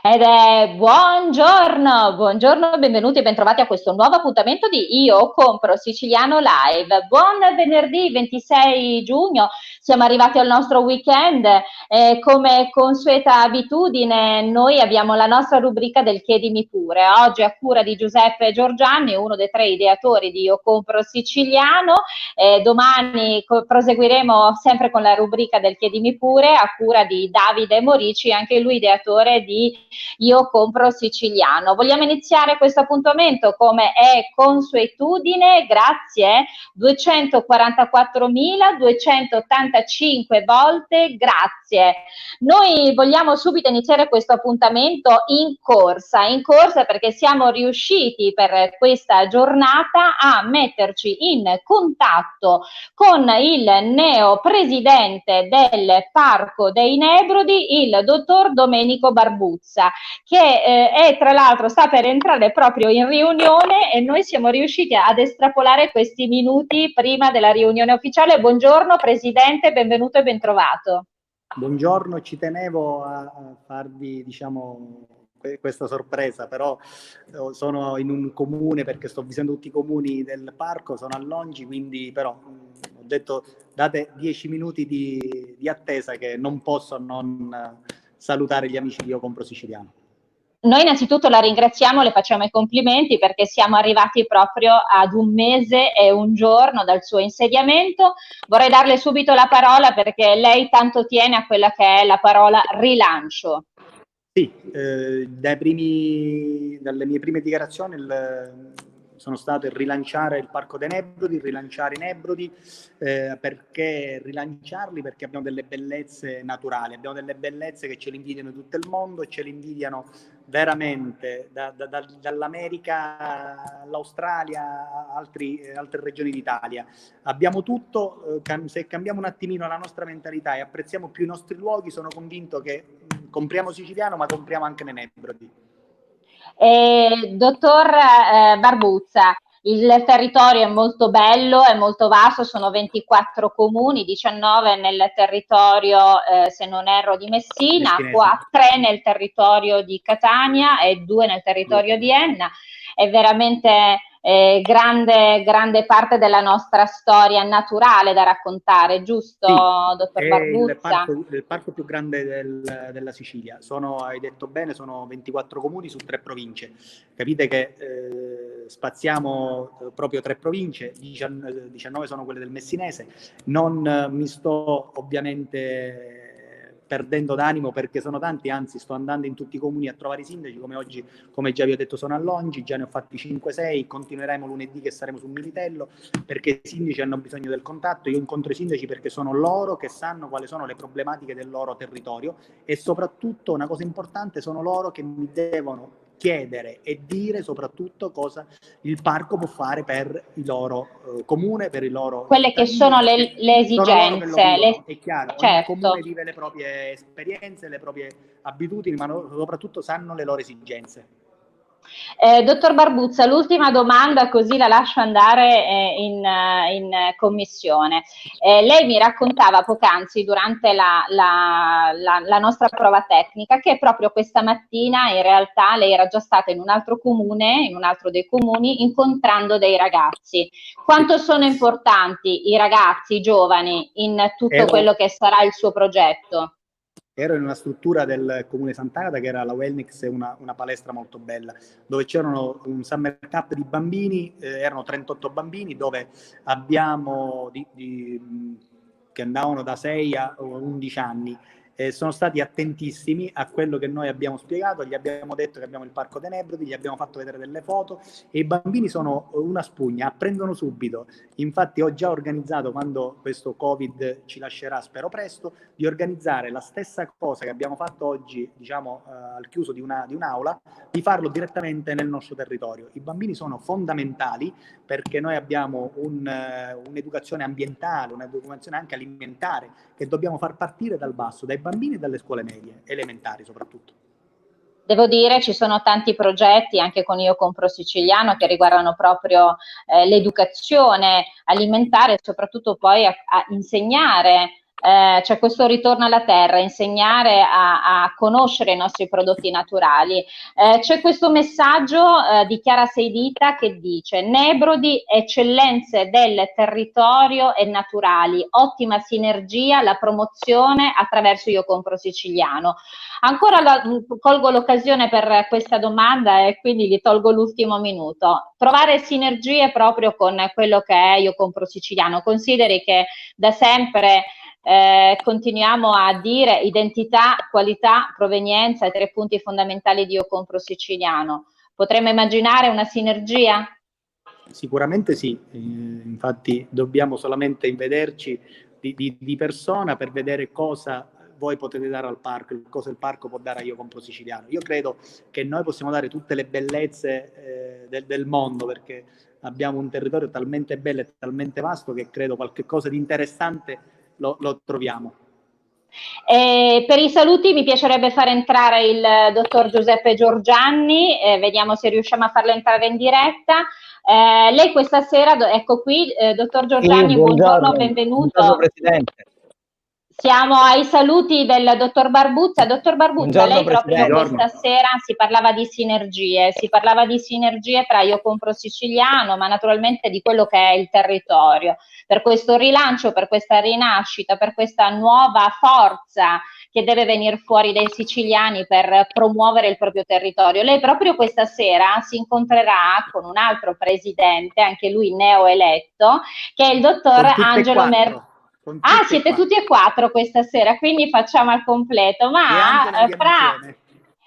Ed è buongiorno, buongiorno, benvenuti e bentrovati a questo nuovo appuntamento di Io Compro Siciliano Live. Buon venerdì 26 giugno, siamo arrivati al nostro weekend e come consueta abitudine noi abbiamo la nostra rubrica del Chiedimi Pure. Oggi a cura di Giuseppe Giorgianni, uno dei 3 ideatori di Io Compro Siciliano. Domani proseguiremo sempre con la rubrica del Chiedimi Pure a cura di Davide Morici, anche lui ideatore di Io Compro Siciliano. Vogliamo iniziare questo appuntamento come è consuetudine, grazie, 244.285 volte grazie. Noi vogliamo subito iniziare questo appuntamento in corsa perché siamo riusciti per questa giornata a metterci in contatto con il neo presidente del Parco dei Nebrodi, il dottor Domenico Barbuzza, che è tra l'altro sta per entrare proprio in riunione e noi siamo riusciti ad estrapolare questi minuti prima della riunione ufficiale. Buongiorno Presidente, benvenuto e bentrovato. Buongiorno, ci tenevo a farvi, diciamo, questa sorpresa, però sono in un comune perché sto visitando tutti i comuni del parco, sono a Longi, quindi però ho detto date 10 minuti di attesa che non posso non salutare gli amici di Io Compro Siciliano. Noi innanzitutto la ringraziamo, le facciamo i complimenti perché siamo arrivati proprio ad 1 mese e 1 giorno dal suo insediamento. Vorrei darle subito la parola perché lei tanto tiene a quella che è la parola rilancio. Sì, dalle mie prime dichiarazioni sono stato il rilanciare il Parco dei Nebrodi, rilanciare i Nebrodi, perché rilanciarli? Perché abbiamo delle bellezze naturali, abbiamo delle bellezze che ce le invidiano tutto il mondo e ce le invidiano veramente dall'America all'Australia, altre regioni d'Italia. Abbiamo tutto, se cambiamo un attimino la nostra mentalità e apprezziamo più i nostri luoghi, sono convinto che compriamo siciliano ma compriamo anche nei Nebrodi. Dottor Barbuzza, il territorio è molto bello, è molto vasto, sono 24 comuni, 19 nel territorio, se non erro, di Messina, 3 nel territorio di Catania e 2 nel territorio di Enna. È veramente grande parte della nostra storia naturale da raccontare, giusto, sì, dottor è Barbuzza? il parco più grande della Sicilia. Hai detto bene, sono 24 comuni su 3 province. Capite che spaziamo proprio 3 province, 19 sono quelle del Messinese. Non mi sto ovviamente perdendo d'animo perché sono tanti, anzi sto andando in tutti i comuni a trovare i sindaci, come oggi, come già vi ho detto, sono a Longi, già ne ho fatti 5-6, continueremo lunedì che saremo sul Militello, perché i sindaci hanno bisogno del contatto. Io incontro i sindaci perché sono loro che sanno quali sono le problematiche del loro territorio e soprattutto, una cosa importante, sono loro che mi devono chiedere e dire soprattutto cosa il parco può fare per il loro comune, per i loro quelle che sono le esigenze. Sono loro che lo vivono, è chiaro, ogni Certo. comune vive le proprie esperienze, le proprie abitudini, ma soprattutto sanno le loro esigenze. Dottor Barbuzza, l'ultima domanda così la lascio andare in commissione. Lei mi raccontava poc'anzi durante la nostra prova tecnica che proprio questa mattina in realtà lei era già stata in un altro comune, in un altro dei comuni, incontrando dei ragazzi. Quanto sono importanti i ragazzi, i giovani, in tutto quello che sarà il suo progetto? Ero in una struttura del comune Sant'Agata che era la Wellnix, una palestra molto bella, dove c'erano un summer cup di bambini, erano 38 bambini, dove abbiamo che andavano da 6 a 11 anni. Sono stati attentissimi a quello che noi abbiamo spiegato, gli abbiamo detto che abbiamo il Parco dei Nebrodi, gli abbiamo fatto vedere delle foto e i bambini sono una spugna, apprendono subito. Infatti ho già organizzato, quando questo Covid ci lascerà, spero presto, di organizzare la stessa cosa che abbiamo fatto oggi, diciamo, al chiuso di un'aula, di farlo direttamente nel nostro territorio. I bambini sono fondamentali perché noi abbiamo un'educazione ambientale, un'educazione anche alimentare che dobbiamo far partire dal basso, dai bambini e dalle scuole medie, elementari soprattutto. Devo dire, ci sono tanti progetti anche con Io Compro Siciliano che riguardano proprio l'educazione alimentare e soprattutto poi a insegnare c'è questo ritorno alla terra, insegnare a conoscere i nostri prodotti naturali. C'è questo messaggio di Chiara Seidita che dice: Nebrodi, eccellenze del territorio e naturali, ottima sinergia, la promozione attraverso Io Compro Siciliano. Ancora colgo l'occasione per questa domanda e quindi gli tolgo l'ultimo minuto. Trovare sinergie proprio con quello che è Io Compro Siciliano. Consideri che da sempre continuiamo a dire identità, qualità, provenienza, i 3 punti fondamentali di Io Compro Siciliano. Potremmo immaginare una sinergia? Sicuramente sì, infatti dobbiamo solamente vederci di persona per vedere cosa voi potete dare al parco, cosa il parco può dare a Io Compro Siciliano. Io credo che noi possiamo dare tutte le bellezze del mondo, perché abbiamo un territorio talmente bello e talmente vasto che credo qualche cosa di interessante lo troviamo. Per i saluti mi piacerebbe far entrare il dottor Giuseppe Giorgianni, vediamo se riusciamo a farlo entrare in diretta. Lei questa sera, ecco qui, dottor Giorgianni, Sì, buongiorno, buongiorno. Buongiorno benvenuto. Presidente. Siamo ai saluti del dottor Barbuzza. Dottor Barbuzza, Buongiorno lei proprio Presidente. questa sera si parlava di sinergie tra Io Compro Siciliano, ma naturalmente di quello che è il territorio, per questo rilancio, per questa rinascita, per questa nuova forza che deve venire fuori dai siciliani per promuovere il proprio territorio. Lei proprio questa sera si incontrerà con un altro presidente, anche lui neoeletto, che è il dottor Angelo Merlino. Ah, siete tutti e 4 questa sera, quindi facciamo al completo, E Angelo ma andiamo fra... insieme.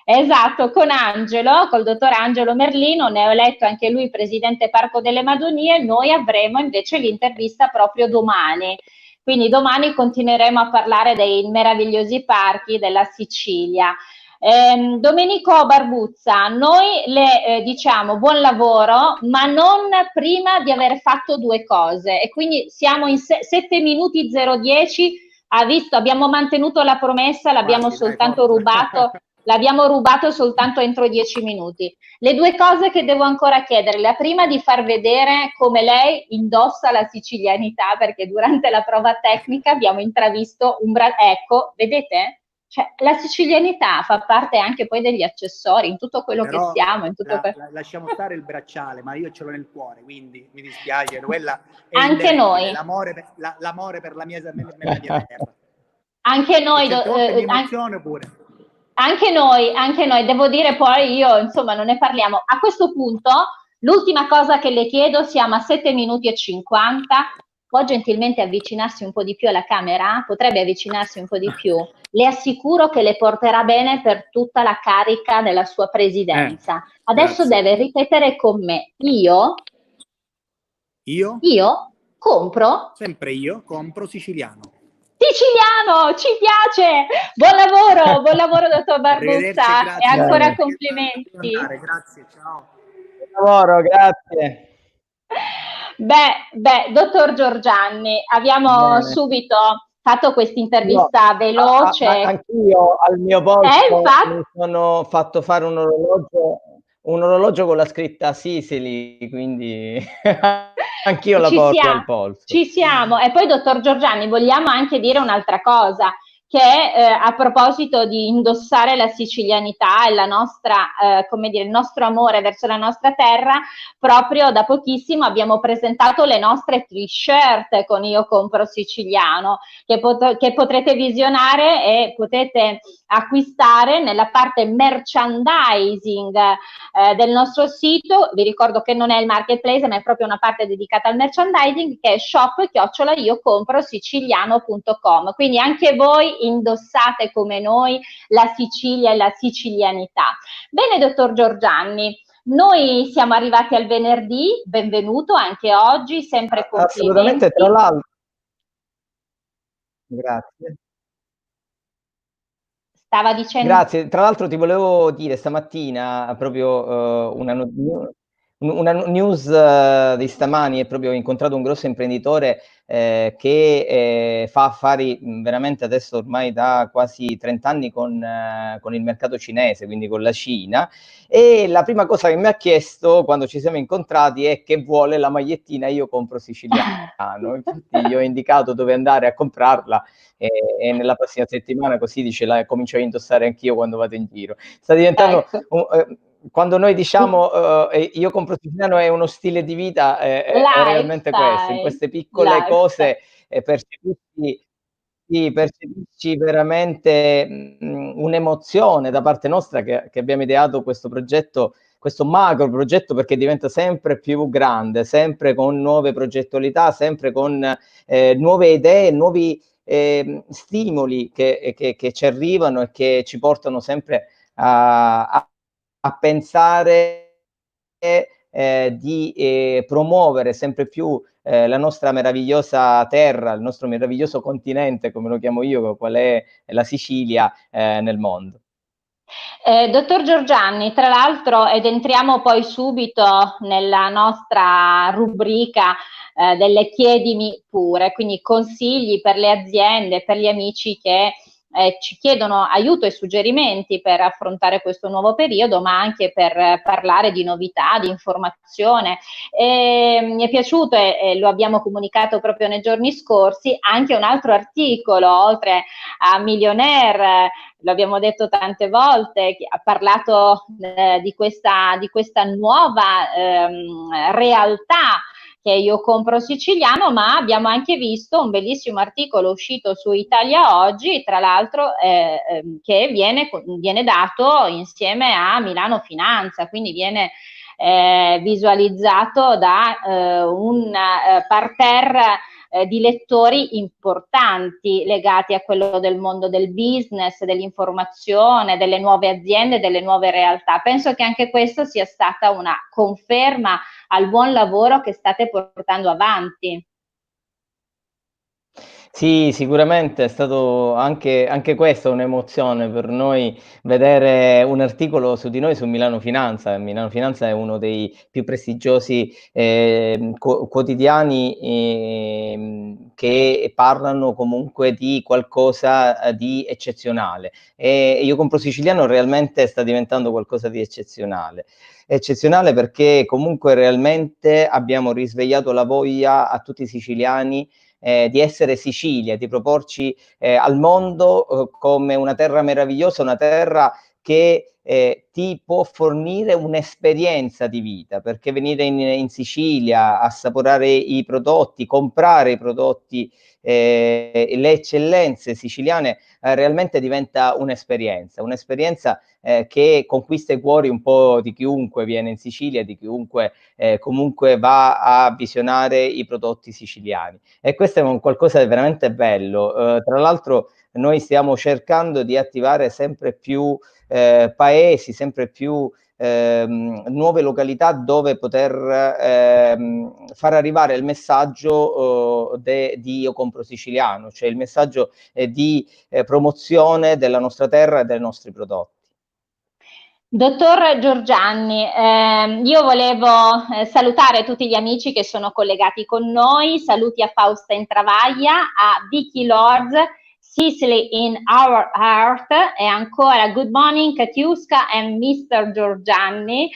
Esatto, con Angelo, col dottor Angelo Merlino, neoeletto anche lui presidente Parco delle Madonie, noi avremo invece l'intervista proprio domani. Quindi domani continueremo a parlare dei meravigliosi parchi della Sicilia. Domenico Barbuzza, noi le diciamo buon lavoro, ma non prima di aver fatto 2 cose. E quindi siamo in 7 minuti 010. Ha visto, abbiamo mantenuto la promessa, l'abbiamo soltanto rubato. L'abbiamo rubato soltanto entro 10 minuti. Le 2 cose che devo ancora chiedere, la prima di far vedere come lei indossa la sicilianità, perché durante la prova tecnica abbiamo intravisto ecco, vedete? Cioè, la sicilianità fa parte anche poi degli accessori, in tutto quello Però che siamo. lasciamo stare il bracciale, ma io ce l'ho nel cuore, quindi mi dispiace, quella è Anche noi. l'amore per la mia terra. Anche noi, certe volte mi emoziono pure. Anche noi, devo dire poi io, insomma, non ne parliamo. A questo punto, l'ultima cosa che le chiedo, siamo a 7 minuti e 50, può gentilmente avvicinarsi un po' di più alla camera? Potrebbe avvicinarsi un po' di più? Le assicuro che le porterà bene per tutta la carica della sua presidenza. Adesso Grazie. deve ripetere con me, Io? Sempre io compro siciliano. Siciliano, ci piace! Buon lavoro dottor Barbuzza e ancora complimenti. Grazie, ciao. Buon lavoro, grazie. Dottor Giorgianni, abbiamo Bene. subito fatto questa intervista veloce. Anch'io al mio posto infatti, mi sono fatto fare un orologio con la scritta Sicily, quindi anch'io la porto al polso. Ci siamo. E poi, dottor Giorgianni, vogliamo anche dire un'altra cosa, che a proposito di indossare la sicilianità e la nostra, come dire, il nostro amore verso la nostra terra, proprio da pochissimo abbiamo presentato le nostre t-shirt con Io Compro Siciliano, che potrete visionare e potete acquistare nella parte merchandising del nostro sito. Vi ricordo che non è il marketplace, ma è proprio una parte dedicata al merchandising, che è shop@iocomprosiciliano.com. Quindi anche voi indossate come noi la Sicilia e la sicilianità. Bene, dottor Giorgianni, noi siamo arrivati al venerdì, benvenuto anche oggi, sempre complimenti. Assolutamente, tra l'altro. Grazie. Stava dicendo... Grazie, tra l'altro ti volevo dire stamattina proprio una una news di stamani è proprio, ho incontrato un grosso imprenditore che fa affari veramente adesso ormai da quasi 30 anni con il mercato cinese, quindi con la Cina, e la prima cosa che mi ha chiesto quando ci siamo incontrati è che vuole la magliettina Io compro siciliano. Infatti gli ho indicato dove andare a comprarla e nella prossima settimana, così dice, la comincio a indossare anch'io quando vado in giro. Sta diventando Ecco. quando noi diciamo io compro siciliano è uno stile di vita, è realmente questo, in Lifestyle, queste piccole lifestyle. cose percepisci veramente un'emozione da parte nostra che abbiamo ideato questo progetto, questo macro progetto, perché diventa sempre più grande, sempre con nuove progettualità, sempre con nuove idee, nuovi stimoli che ci arrivano e che ci portano sempre a pensare di promuovere sempre più la nostra meravigliosa terra, il nostro meraviglioso continente, come lo chiamo io, qual è la Sicilia, nel mondo. Dottor Giorgianni, tra l'altro, ed entriamo poi subito nella nostra rubrica delle chiedimi pure, quindi consigli per le aziende, per gli amici che ci chiedono aiuto e suggerimenti per affrontare questo nuovo periodo, ma anche per parlare di novità, di informazione. Mi è piaciuto, e lo abbiamo comunicato proprio nei giorni scorsi, anche un altro articolo, oltre a Millionaire, lo abbiamo detto tante volte, ha parlato di questa nuova realtà che Io compro siciliano, ma abbiamo anche visto un bellissimo articolo uscito su Italia Oggi, tra l'altro che viene dato insieme a Milano Finanza, quindi viene visualizzato da un parterre di lettori importanti legati a quello del mondo del business, dell'informazione, delle nuove aziende, delle nuove realtà. Penso che anche questo sia stata una conferma al buon lavoro che state portando avanti. Sì, sicuramente è stato anche questa un'emozione per noi, vedere un articolo su di noi su Milano Finanza. Milano Finanza è uno dei più prestigiosi quotidiani che parlano comunque di qualcosa di eccezionale. E Io compro siciliano realmente sta diventando qualcosa di eccezionale. Eccezionale perché comunque realmente abbiamo risvegliato la voglia a tutti i siciliani di essere Sicilia, di proporci al mondo come una terra meravigliosa, una terra che ti può fornire un'esperienza di vita, perché venire in Sicilia, assaporare i prodotti, comprare i prodotti, le eccellenze siciliane, realmente diventa un'esperienza che conquista i cuori un po' di chiunque viene in Sicilia, di chiunque comunque va a visionare i prodotti siciliani. E questo è un qualcosa di veramente bello. Tra l'altro noi stiamo cercando di attivare sempre più paesi, sempre più nuove località dove poter far arrivare il messaggio di Io compro siciliano, cioè il messaggio di promozione della nostra terra e dei nostri prodotti. Dottor Giorgianni, io volevo salutare tutti gli amici che sono collegati con noi, saluti a Fausta in Travaglia, a Vicky Lords, Sicily in our heart e ancora good morning Katiuska and Mr. Giorgianni.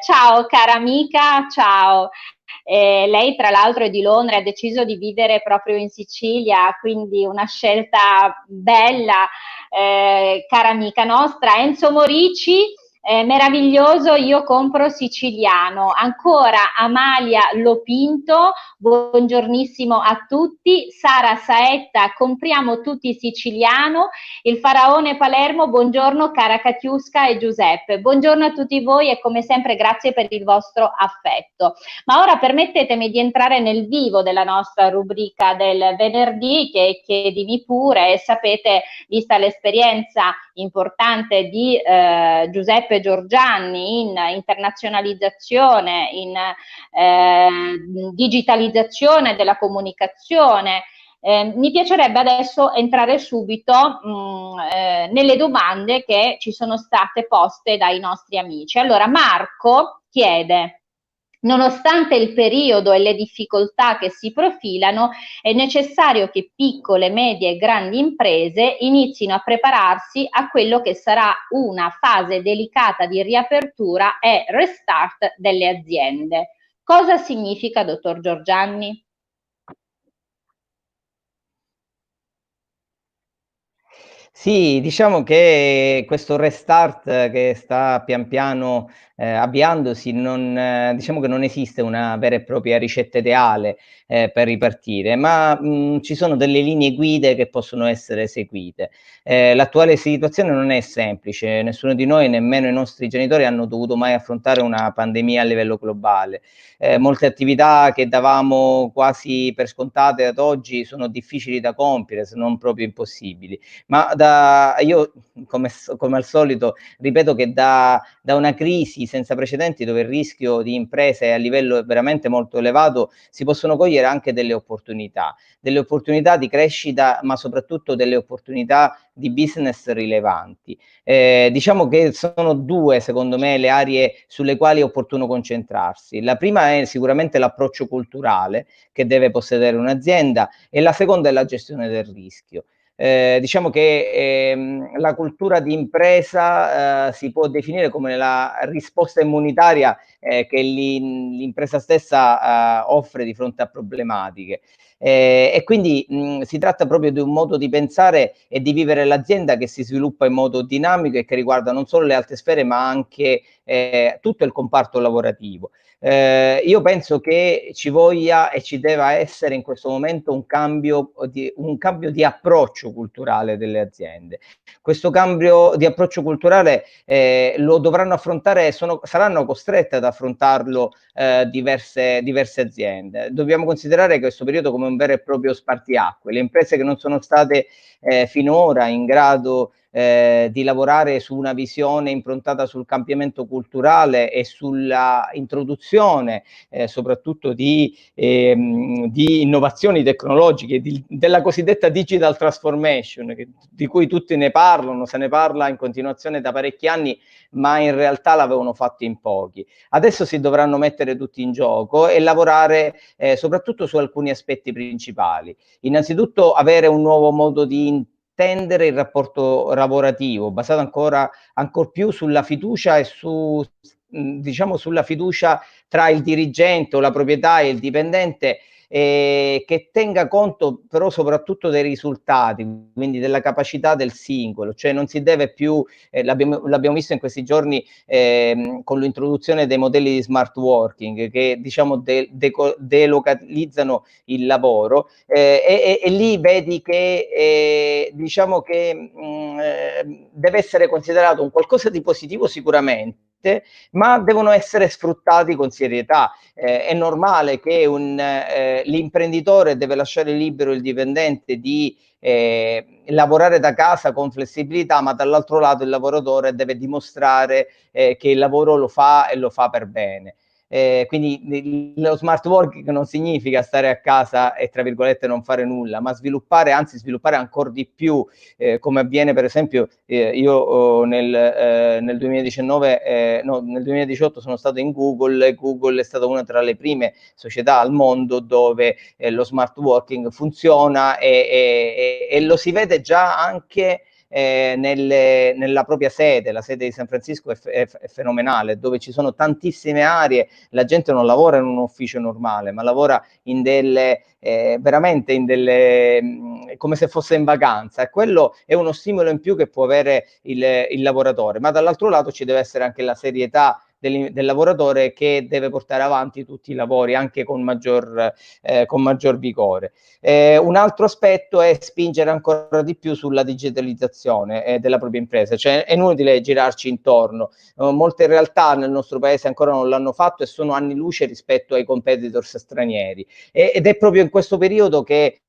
Ciao cara amica, ciao. Lei tra l'altro è di Londra, ha deciso di vivere proprio in Sicilia, quindi una scelta bella, cara amica nostra. Enzo Morici, meraviglioso, io compro siciliano. Ancora Amalia Lopinto, buongiornissimo a tutti. Sara Saetta, compriamo tutti siciliano. Il Faraone Palermo, buongiorno cara Katiuska e Giuseppe. Buongiorno a tutti voi e come sempre grazie per il vostro affetto. Ma ora permettetemi di entrare nel vivo della nostra rubrica del venerdì, che chiedimi pure, e sapete, vista l'esperienza importante di Giuseppe Giorgianni in internazionalizzazione, in digitalizzazione della comunicazione, mi piacerebbe adesso entrare subito nelle domande che ci sono state poste dai nostri amici. Allora, Marco chiede: Nonostante il periodo e le difficoltà che si profilano, è necessario che piccole, medie e grandi imprese inizino a prepararsi a quello che sarà una fase delicata di riapertura e restart delle aziende. Cosa significa, dottor Giorgianni? Sì, diciamo che questo restart che sta pian piano avviandosi, diciamo che non esiste una vera e propria ricetta ideale per ripartire, ma ci sono delle linee guide che possono essere seguite. L'attuale situazione non è semplice, nessuno di noi, nemmeno i nostri genitori, hanno dovuto mai affrontare una pandemia a livello globale. Molte attività che davamo quasi per scontate ad oggi sono difficili da compiere, se non proprio impossibili. Ma io, come al solito, ripeto che da una crisi senza precedenti, dove il rischio di impresa è a livello veramente molto elevato, si possono cogliere anche delle opportunità di crescita, ma soprattutto delle opportunità di business rilevanti. Diciamo che sono due, secondo me, le aree sulle quali è opportuno concentrarsi. La prima è sicuramente l'approccio culturale che deve possedere un'azienda, e la seconda è la gestione del rischio. Diciamo che la cultura di impresa si può definire come la risposta immunitaria che l'impresa stessa offre di fronte a problematiche. E quindi si tratta proprio di un modo di pensare e di vivere l'azienda che si sviluppa in modo dinamico e che riguarda non solo le alte sfere, ma anche tutto il comparto lavorativo. Io penso che ci voglia e ci deva essere in questo momento un cambio di approccio culturale delle aziende. Questo cambio di approccio culturale lo dovranno affrontare e saranno costrette ad affrontarlo diverse aziende. Dobbiamo considerare questo periodo come un vero e proprio spartiacque. Le imprese che non sono state finora in grado di lavorare su una visione improntata sul cambiamento culturale e sulla introduzione soprattutto di innovazioni tecnologiche, della cosiddetta digital transformation, di cui tutti ne parlano, se ne parla in continuazione da parecchi anni, ma in realtà l'avevano fatto in pochi. Adesso si dovranno mettere tutti in gioco e lavorare soprattutto su alcuni aspetti principali. Innanzitutto avere un nuovo modo di intendere il rapporto lavorativo, basato ancor più sulla fiducia e diciamo sulla fiducia tra il dirigente o la proprietà e il dipendente, che tenga conto però soprattutto dei risultati, quindi della capacità del singolo, cioè non si deve più, l'abbiamo visto in questi giorni con l'introduzione dei modelli di smart working che diciamo delocalizzano il lavoro, e lì vedi che diciamo che deve essere considerato un qualcosa di positivo sicuramente, ma devono essere sfruttati con serietà. È normale che l'imprenditore deve lasciare libero il dipendente di lavorare da casa con flessibilità, ma dall'altro lato il lavoratore deve dimostrare che il lavoro lo fa e lo fa per bene. Quindi lo smart working non significa stare a casa e tra virgolette non fare nulla, ma anzi sviluppare ancora di più, come avviene per esempio io nel 2019, no, nel 2018 sono stato in Google, e Google è stata una tra le prime società al mondo dove lo smart working funziona, e lo si vede già anche nella propria sede. La sede di San Francisco è fenomenale, dove ci sono tantissime aree, la gente non lavora in un ufficio normale, ma lavora in delle veramente in delle come se fosse in vacanza, e quello è uno stimolo in più che può avere il lavoratore, ma dall'altro lato ci deve essere anche la serietà del lavoratore, che deve portare avanti tutti i lavori anche con maggior vigore. Un altro aspetto è spingere ancora di più sulla digitalizzazione della propria impresa, cioè è inutile girarci intorno. Molte realtà nel nostro paese ancora non l'hanno fatto e sono anni luce rispetto ai competitors stranieri, ed è proprio in questo periodo che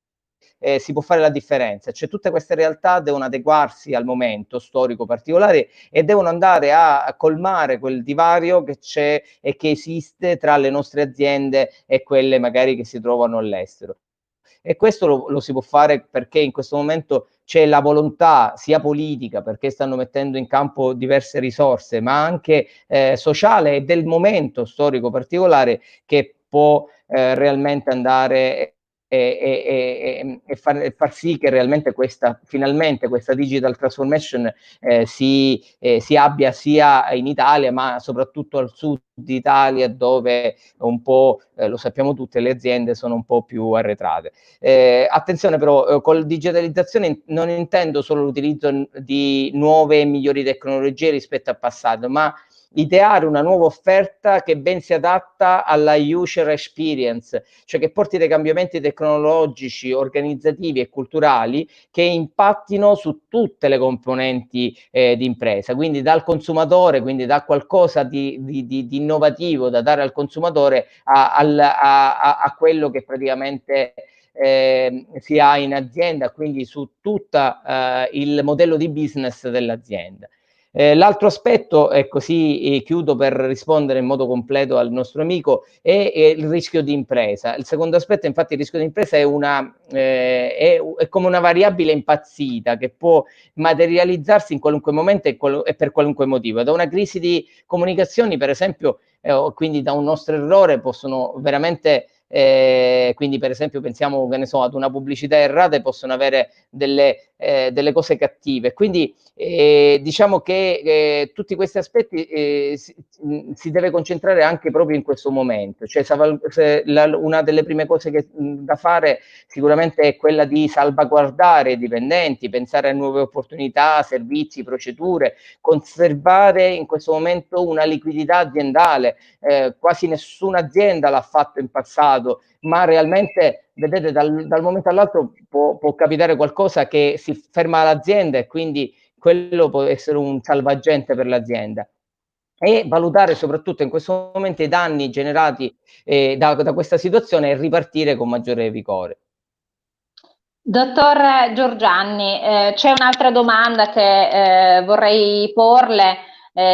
si può fare la differenza. Cioè tutte queste realtà devono adeguarsi al momento storico particolare e devono andare a colmare quel divario che c'è e che esiste tra le nostre aziende e quelle magari che si trovano all'estero. e questo lo si può fare perché in questo momento c'è la volontà sia politica, perché stanno mettendo in campo diverse risorse, ma anche sociale e del momento storico particolare che può realmente andare e far sì che realmente finalmente questa digital transformation si abbia sia in Italia, ma soprattutto al sud d'Italia, dove un po', lo sappiamo tutte, le aziende sono un po' più arretrate. Attenzione però, con digitalizzazione non intendo solo l'utilizzo di nuove e migliori tecnologie rispetto al passato, ma ideare una nuova offerta che ben si adatta alla user experience, cioè che porti dei cambiamenti tecnologici, organizzativi e culturali che impattino su tutte le componenti di impresa, quindi dal consumatore, quindi da qualcosa di innovativo da dare al consumatore a quello che praticamente si ha in azienda, quindi su tutto il modello di business dell'azienda. L'altro aspetto, e così chiudo per rispondere in modo completo al nostro amico, è il rischio di impresa. Il secondo aspetto, infatti, il rischio di impresa è come una variabile impazzita che può materializzarsi in qualunque momento e per qualunque motivo. Da una crisi di comunicazioni, per esempio, quindi da un nostro errore possono veramente... quindi per esempio pensiamo, che ne so, ad una pubblicità errata, possono avere delle cose cattive, quindi diciamo che tutti questi aspetti si deve concentrare anche proprio in questo momento, cioè una delle prime cose da fare sicuramente è quella di salvaguardare i dipendenti, pensare a nuove opportunità, servizi, procedure, conservare in questo momento una liquidità aziendale. Quasi nessuna azienda l'ha fatto in passato, ma realmente, vedete, dal momento all'altro può capitare qualcosa che si ferma l'azienda e quindi quello può essere un salvagente per l'azienda. E valutare soprattutto in questo momento i danni generati da questa situazione e ripartire con maggiore vigore. Dottor Giorgianni, c'è un'altra domanda che vorrei porle,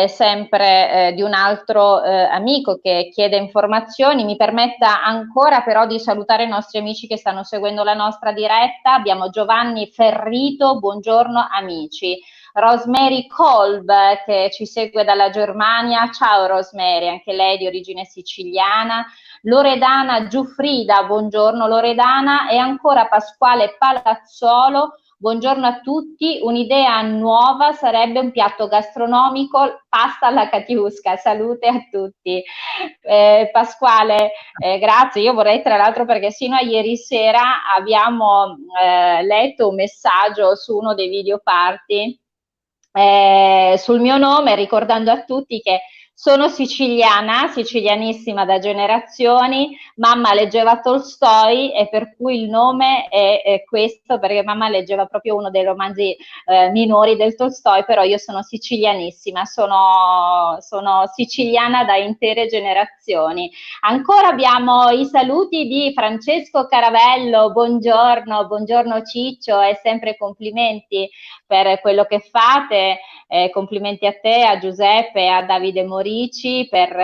sempre di un altro amico che chiede informazioni. Mi permetta ancora però di salutare i nostri amici che stanno seguendo la nostra diretta. Abbiamo Giovanni Ferrito, buongiorno amici. Rosemary Kolb che ci segue dalla Germania, ciao Rosemary, anche lei di origine siciliana. Loredana Giuffrida, buongiorno Loredana, e ancora Pasquale Palazzolo, buongiorno a tutti, un'idea nuova sarebbe un piatto gastronomico, pasta alla Katiuska, salute a tutti. Pasquale, grazie, io vorrei tra l'altro, perché sino a ieri sera abbiamo letto un messaggio su uno dei video party sul mio nome, ricordando a tutti che sono siciliana, sicilianissima da generazioni, mamma leggeva Tolstoi e per cui il nome è questo, perché mamma leggeva proprio uno dei romanzi minori del Tolstoi, però io sono sicilianissima, sono siciliana da intere generazioni. Ancora abbiamo i saluti di Francesco Caravello, buongiorno, buongiorno Ciccio e sempre complimenti per quello che fate, complimenti a te, a Giuseppe, a Davide Morici per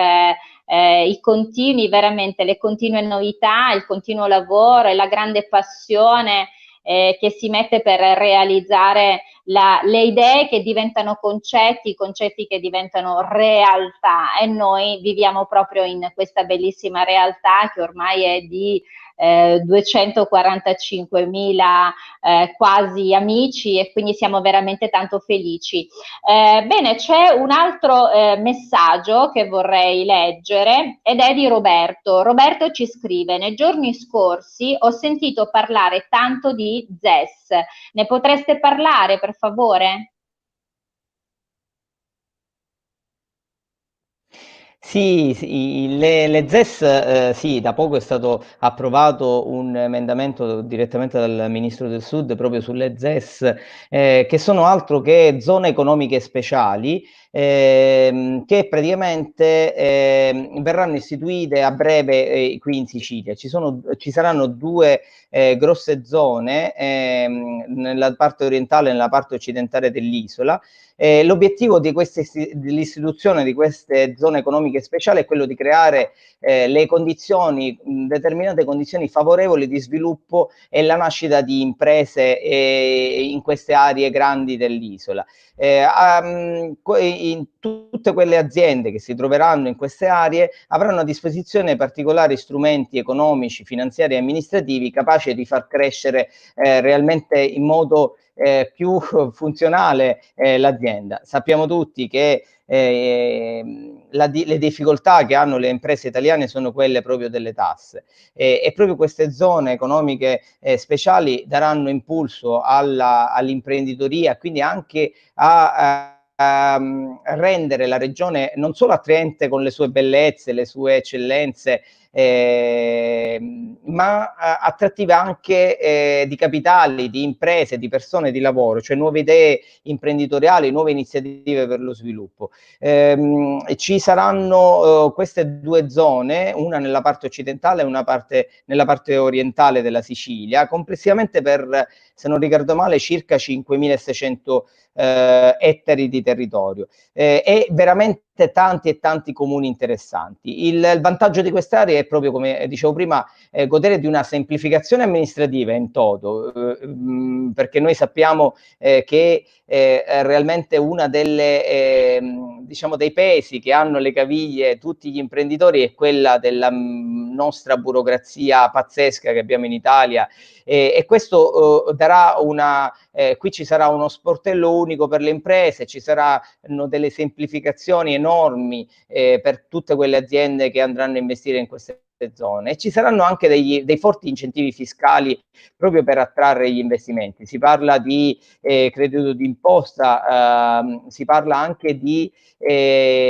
i continui, veramente le continue novità, il continuo lavoro e la grande passione che si mette per realizzare le idee che diventano concetti, i concetti che diventano realtà, e noi viviamo proprio in questa bellissima realtà che ormai è di 245.000 quasi amici, e quindi siamo veramente tanto felici. Bene, c'è un altro messaggio che vorrei leggere ed è di Roberto. Roberto ci scrive: nei giorni scorsi ho sentito parlare tanto di ZES, ne potreste parlare per favore? Sì, le ZES, sì, da poco è stato approvato un emendamento direttamente dal Ministro del Sud proprio sulle ZES, che sono altro che zone economiche speciali, che praticamente verranno istituite a breve qui in Sicilia. Ci saranno due grosse zone, nella parte orientale e nella parte occidentale dell'isola, L'obiettivo dell'istituzione di queste zone economiche speciali è quello di creare le condizioni, determinate condizioni favorevoli di sviluppo e la nascita di imprese in queste aree grandi dell'isola. In tutte quelle aziende che si troveranno in queste aree avranno a disposizione particolari strumenti economici, finanziari e amministrativi capaci di far crescere realmente in modo più funzionale l'azienda. Sappiamo tutti che le difficoltà che hanno le imprese italiane sono quelle proprio delle tasse, e proprio queste zone economiche speciali daranno impulso all'imprenditoria, quindi anche a rendere la regione non solo attraente con le sue bellezze, le sue eccellenze, ma attrattiva anche di capitali, di imprese, di persone, di lavoro, cioè nuove idee imprenditoriali, nuove iniziative per lo sviluppo. Ci saranno queste due zone, una nella parte occidentale e una nella parte orientale della Sicilia, complessivamente per, se non ricordo male, circa 5.600 ettari di territorio, e veramente tanti e tanti comuni interessanti. Il vantaggio di quest'area è proprio, come dicevo prima, godere di una semplificazione amministrativa in toto, perché noi sappiamo che realmente una delle diciamo dei pesi che hanno le caviglie tutti gli imprenditori è quella della nostra burocrazia pazzesca che abbiamo in Italia, e questo darà qui ci sarà uno sportello unico per le imprese, ci saranno delle semplificazioni enormi per tutte quelle aziende che andranno a investire in queste zone, e ci saranno anche dei forti incentivi fiscali proprio per attrarre gli investimenti. Si parla di credito d'imposta, si parla anche di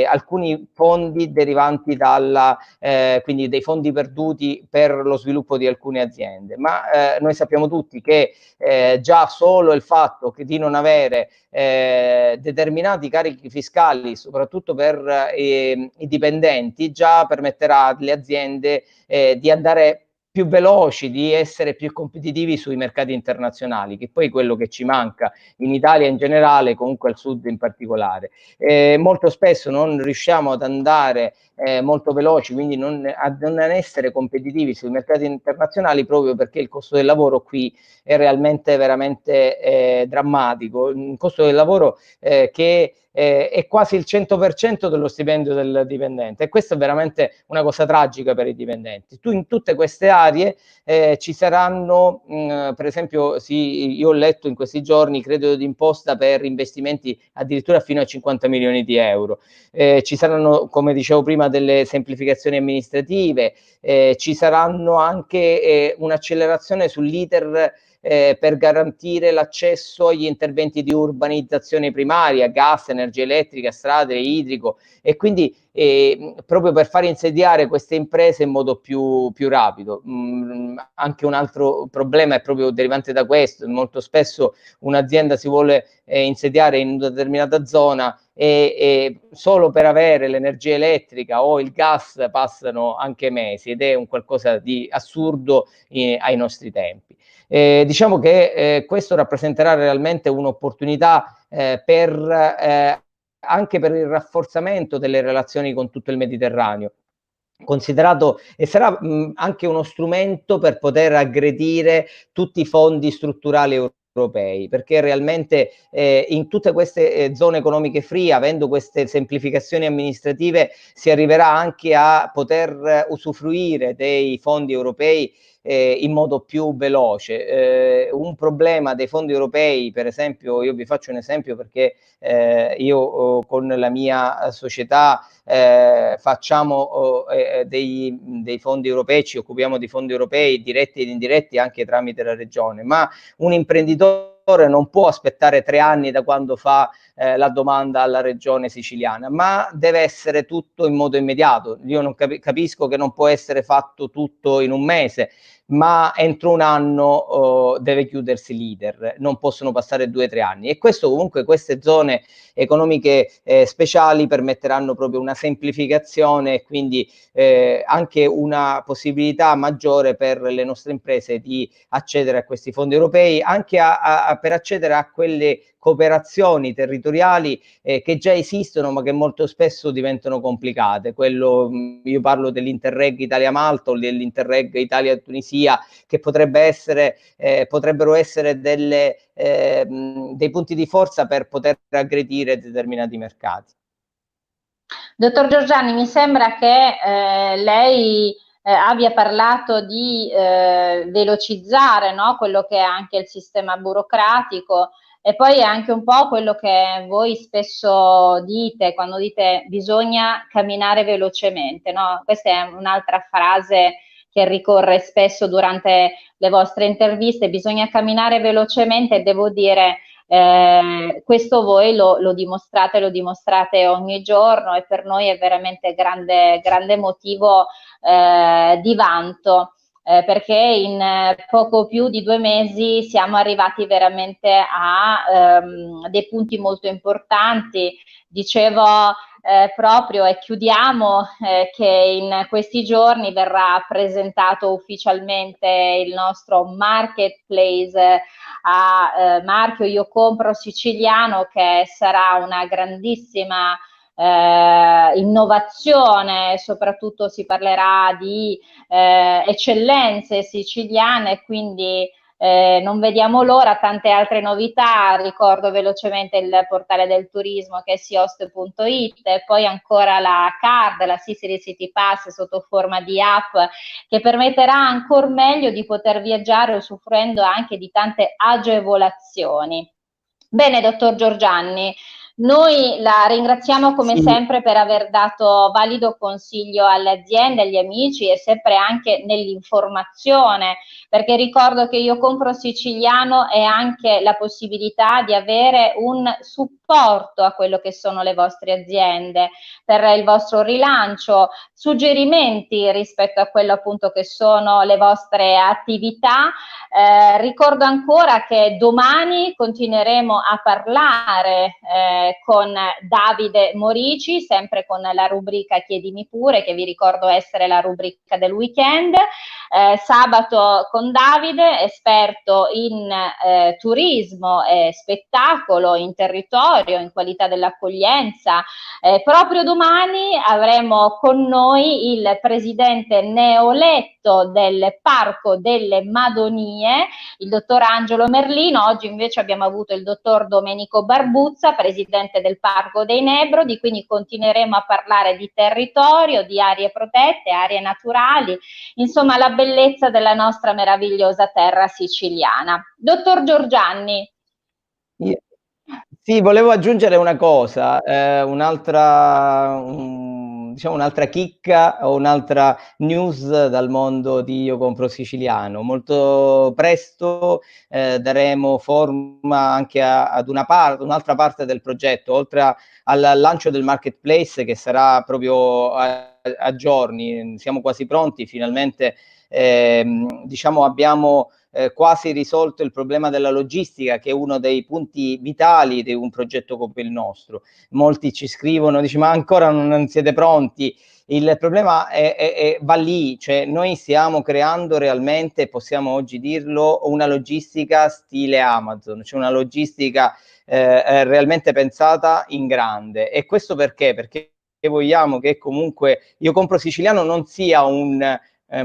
alcuni fondi derivanti quindi dei fondi perduti per lo sviluppo di alcune aziende, ma noi sappiamo tutti che già solo il fatto di non avere determinati carichi fiscali, soprattutto per i dipendenti, già permetterà alle aziende di andare più veloci, di essere più competitivi sui mercati internazionali, che poi è quello che ci manca in Italia in generale, comunque al sud in particolare. Molto spesso non riusciamo ad andare molto veloci, quindi a non essere competitivi sui mercati internazionali, proprio perché il costo del lavoro qui è realmente veramente drammatico, un costo del lavoro che è quasi il 100% dello stipendio del dipendente, e questa è veramente una cosa tragica per i dipendenti. In tutte queste aree ci saranno, per esempio, io ho letto in questi giorni credito d'imposta per investimenti addirittura fino a 50 milioni di euro. Ci saranno, come dicevo prima, delle semplificazioni amministrative, ci saranno anche un'accelerazione sull'iter per garantire l'accesso agli interventi di urbanizzazione primaria, gas, energia elettrica, strade, idrico, e quindi proprio per far insediare queste imprese in modo più rapido. Anche un altro problema è proprio derivante da questo: molto spesso un'azienda si vuole insediare in una determinata zona e solo per avere l'energia elettrica o il gas passano anche mesi, ed è un qualcosa di assurdo ai nostri tempi. Diciamo che questo rappresenterà realmente un'opportunità anche per il rafforzamento delle relazioni con tutto il Mediterraneo, considerato, e sarà anche uno strumento per poter aggredire tutti i fondi strutturali europei, perché realmente in tutte queste zone economiche free, avendo queste semplificazioni amministrative, si arriverà anche a poter usufruire dei fondi europei in modo più veloce. Un problema dei fondi europei, per esempio, io vi faccio un esempio perché io con la mia società facciamo dei fondi europei, ci occupiamo di fondi europei diretti ed indiretti anche tramite la regione, ma un imprenditore non può aspettare 3 anni da quando fa la domanda alla regione siciliana, ma deve essere tutto in modo immediato. Io non capisco che non può essere fatto tutto in un mese, ma entro un anno deve chiudersi l'iter, non possono passare 2 o 3 anni, e questo comunque, queste zone economiche speciali permetteranno proprio una semplificazione e quindi anche una possibilità maggiore per le nostre imprese di accedere a questi fondi europei, anche per accedere a quelle cooperazioni territoriali che già esistono ma che molto spesso diventano complicate. Io parlo dell'Interreg Italia-Malta o dell'Interreg Italia-Tunisia, che potrebbero essere dei punti di forza per poter aggredire determinati mercati. Dottor Giorgianni, mi sembra che lei abbia parlato di velocizzare, no? Quello che è anche il sistema burocratico, e poi è anche un po' quello che voi spesso dite quando dite bisogna camminare velocemente, no? Questa è un'altra frase che ricorre spesso durante le vostre interviste, bisogna camminare velocemente, e devo dire questo voi lo dimostrate ogni giorno, e per noi è veramente grande motivo di vanto, perché in poco più di 2 mesi siamo arrivati veramente a dei punti molto importanti. Dicevo proprio, e chiudiamo, che in questi giorni verrà presentato ufficialmente il nostro marketplace a marchio Io Compro Siciliano, che sarà una grandissima innovazione. Soprattutto si parlerà di eccellenze siciliane, quindi non vediamo l'ora, tante altre novità. Ricordo velocemente il portale del turismo che è siost.it, e poi ancora la card, la Sicily City Pass sotto forma di app, che permetterà ancora meglio di poter viaggiare usufruendo anche di tante agevolazioni. Bene, dottor Giorgianni, noi la ringraziamo come sempre per aver dato valido consiglio alle aziende, agli amici, e sempre anche nell'informazione, perché ricordo che Io Compro Siciliano è anche la possibilità di avere un supporto a quello che sono le vostre aziende per il vostro rilancio, suggerimenti rispetto a quello appunto che sono le vostre attività. Ricordo ancora che domani continueremo a parlare con Davide Morici, sempre con la rubrica Chiedimi pure, che vi ricordo essere la rubrica del weekend. Sabato con Davide, esperto in turismo e spettacolo in territorio, in qualità dell'accoglienza. Proprio domani avremo con noi il presidente neoeletto del Parco delle Madonie, il dottor Angelo Merlino. Oggi invece abbiamo avuto il dottor Domenico Barbuzza, presidente del Parco dei Nebrodi, quindi continueremo a parlare di territorio, di aree protette, aree naturali, insomma la bellezza della nostra meravigliosa terra siciliana. Dottor Giorgianni. Sì, volevo aggiungere una cosa, un'altra chicca o un'altra news dal mondo di Io Compro Siciliano. Molto presto daremo forma anche ad un'altra parte del progetto, oltre al lancio del marketplace, che sarà proprio a giorni. Siamo quasi pronti, finalmente abbiamo quasi risolto il problema della logistica, che è uno dei punti vitali di un progetto come il nostro. Molti ci scrivono, ma ancora non siete pronti. Il problema va lì, cioè noi stiamo creando realmente, possiamo oggi dirlo, una logistica stile Amazon, cioè una logistica realmente pensata in grande. E questo perché vogliamo che comunque Io Compro Siciliano non sia un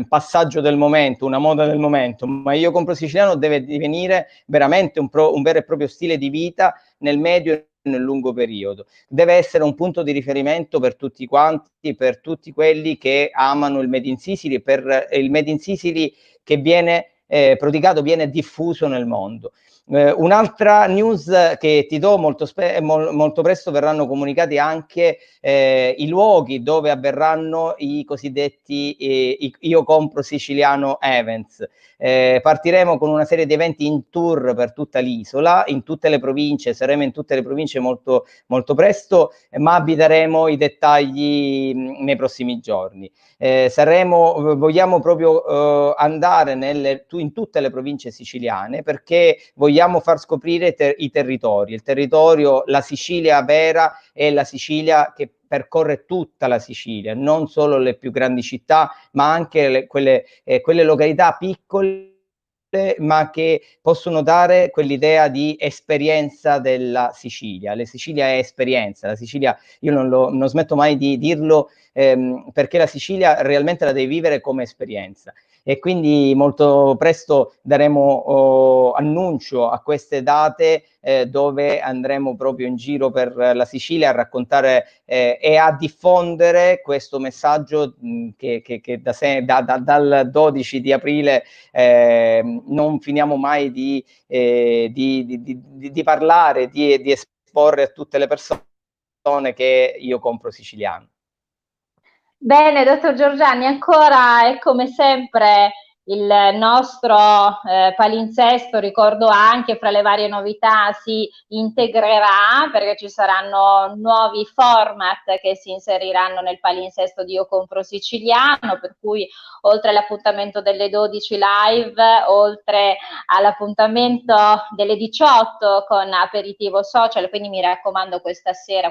passaggio del momento, una moda del momento, ma Io Compro Siciliano deve divenire veramente un vero e proprio stile di vita nel medio e nel lungo periodo. Deve essere un punto di riferimento per tutti quanti, per tutti quelli che amano il Made in Sicily, per il Made in Sicily che viene prodigato, viene diffuso nel mondo. Un'altra news che ti do, molto presto verranno comunicati anche i luoghi dove avverranno i cosiddetti Io Compro Siciliano Events. Partiremo con una serie di eventi in tour per tutta l'isola, in tutte le province, saremo in tutte le province molto, molto presto, ma vi daremo i dettagli nei prossimi giorni. Vogliamo proprio andare in tutte le province siciliane, perché vogliamo far scoprire i territori. Il territorio, la Sicilia vera è la Sicilia che percorre tutta la Sicilia, non solo le più grandi città, ma anche quelle località piccole, ma che possono dare quell'idea di esperienza della Sicilia. La Sicilia è esperienza, la Sicilia, io non smetto mai di dirlo, perché la Sicilia realmente la devi vivere come esperienza. E quindi molto presto daremo annuncio a queste date dove andremo proprio in giro per la Sicilia a raccontare e a diffondere questo messaggio che dal 12 di aprile non finiamo mai di parlare, di esporre a tutte le persone che Io Compro Siciliano. Bene, dottor Giorgiani, ancora è come sempre il nostro palinsesto, ricordo anche fra le varie novità, si integrerà perché ci saranno nuovi format che si inseriranno nel palinsesto di Io Compro Siciliano, per cui oltre all'appuntamento delle 12 live, oltre all'appuntamento delle 18 con aperitivo social, quindi mi raccomando questa sera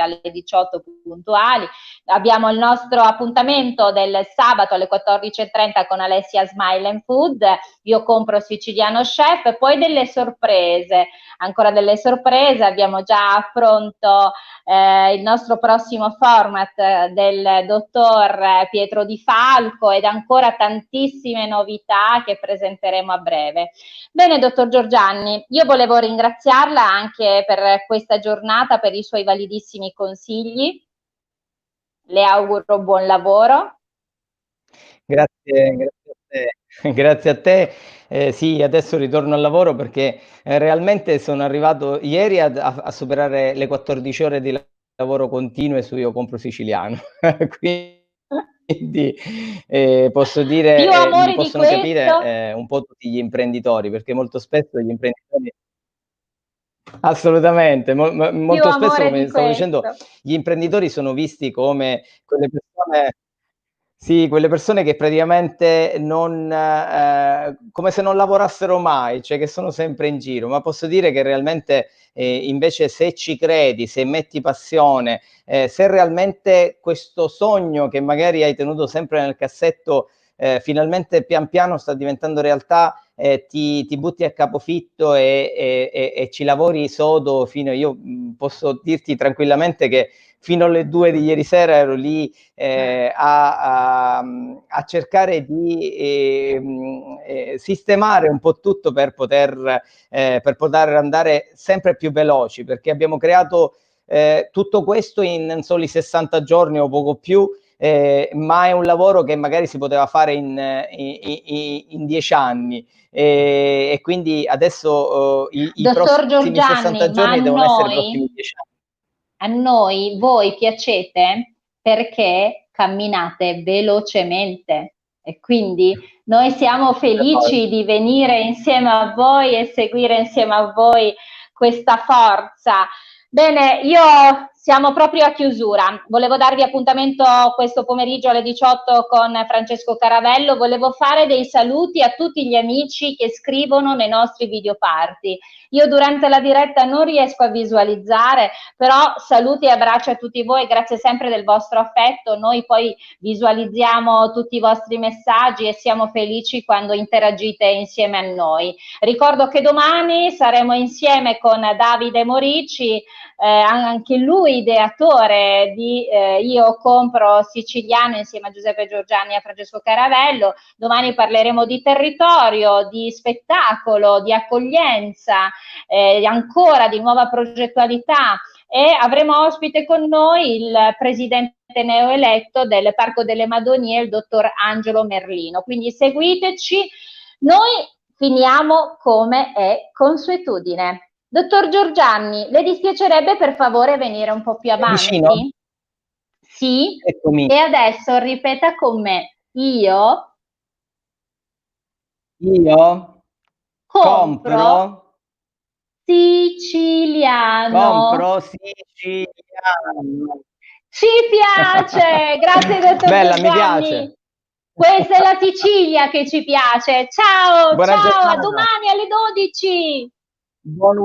alle 18 puntuali, abbiamo il nostro appuntamento del sabato alle 14:30 con Alessia Smile and Food, Io Compro Siciliano Chef, e poi delle sorprese, ancora delle sorprese, abbiamo già pronto il nostro prossimo format del dottor Pietro Di Falco ed ancora tantissime novità che presenteremo a breve. Bene, dottor Giorgiani, io volevo ringraziarla anche per questa giornata, per i suoi validissimi consigli. Le auguro buon lavoro. Grazie a te. Grazie a te. Sì, adesso ritorno al lavoro perché realmente sono arrivato ieri a superare le 14 ore di lavoro continue su Io Compro Siciliano. Quindi posso dire, Più mi amore di possono questo? capire un po' tutti gli imprenditori, perché molto spesso gli imprenditori assolutamente, Più molto spesso, amore di come stavo dicendo, questo. gli imprenditori sono visti come quelle persone, sì, quelle persone che praticamente non come se non lavorassero mai, cioè che sono sempre in giro, ma posso dire che realmente invece se ci credi, se metti passione, se realmente questo sogno che magari hai tenuto sempre nel cassetto finalmente pian piano sta diventando realtà, ti butti a capofitto e ci lavori sodo io posso dirti tranquillamente che fino alle 2 di ieri sera ero lì a cercare di sistemare un po' tutto per poter andare sempre più veloci, perché abbiamo creato tutto questo in soli 60 giorni o poco più, ma è un lavoro che magari si poteva fare in 10 anni. E quindi adesso i Dottor prossimi Giorgiani, 60 giorni devono essere i prossimi 10 anni. a noi voi piacete perché camminate velocemente e quindi noi siamo felici di venire insieme a voi e seguire insieme a voi questa forza. Bene, siamo proprio a chiusura. Volevo darvi appuntamento questo pomeriggio alle 18 con Francesco Caravello. Volevo fare dei saluti a tutti gli amici che scrivono nei nostri video party. Io durante la diretta non riesco a visualizzare, però saluti e abbracci a tutti voi, grazie sempre del vostro affetto. Noi poi visualizziamo tutti i vostri messaggi e siamo felici quando interagite insieme a noi. Ricordo che domani saremo insieme con Davide Morici, anche lui ideatore di Io Compro Siciliano, insieme a Giuseppe Giorgiani e a Francesco Caravello. Domani parleremo di territorio, di spettacolo, di accoglienza, ancora di nuova progettualità, e avremo ospite con noi il presidente neoeletto del Parco delle Madonie, il dottor Angelo Merlino. Quindi seguiteci. Noi finiamo come è consuetudine. Dottor Giorgianni, le dispiacerebbe per favore venire un po' più avanti? Vicino? Sì. Eccomi. E adesso ripeta con me. Io compro siciliano. Siciliano. Ci piace! Grazie, dottor Bella, Giorgianni. mi piace. Questa è la Sicilia che ci piace. Ciao, Buona ciao, a giornata. domani alle 12. Buon